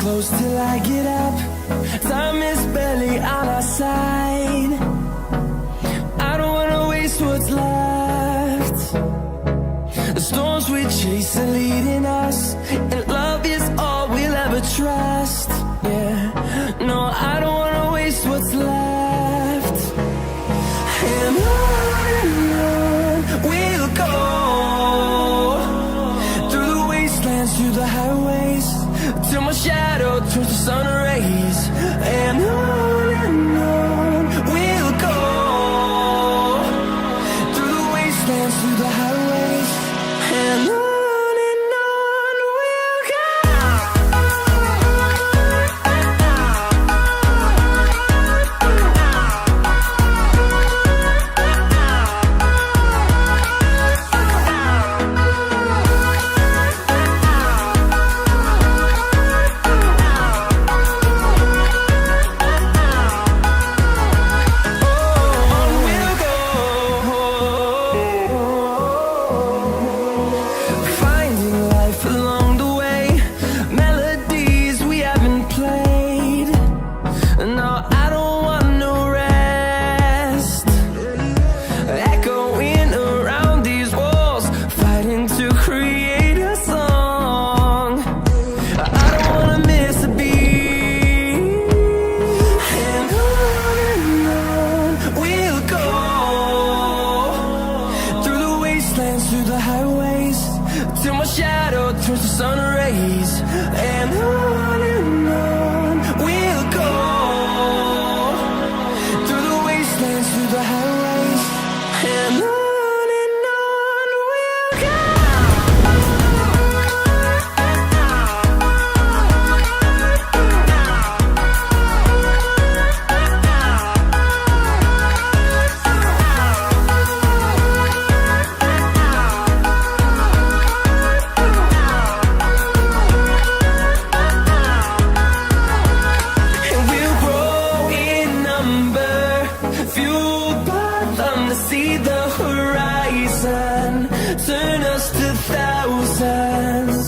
close till I get up. Time is barely on our side. I don't wanna waste what's left. The storms we chase are leading us, and love is all we'll ever trust. Yeah, no, I don't wanna waste what's left. And on we'll go, through the wastelands, through the highways, till my shadow turns to sun rays. And on we'll go, through the wastelands, through the highways, and on we'll go. Finding life along the way, melodies we haven't played. No, I don't want no rest. Echoing around these walls, fighting to create a song. I don't wanna miss a beat. And on we'll go, through the wastelands, through the highways, till my shadow turns to sun rays. And on we'll go, through the wastelands, through the highways, and on we'll go. And we'll grow in number, fueled by them to see the horizon, turn us to thousands.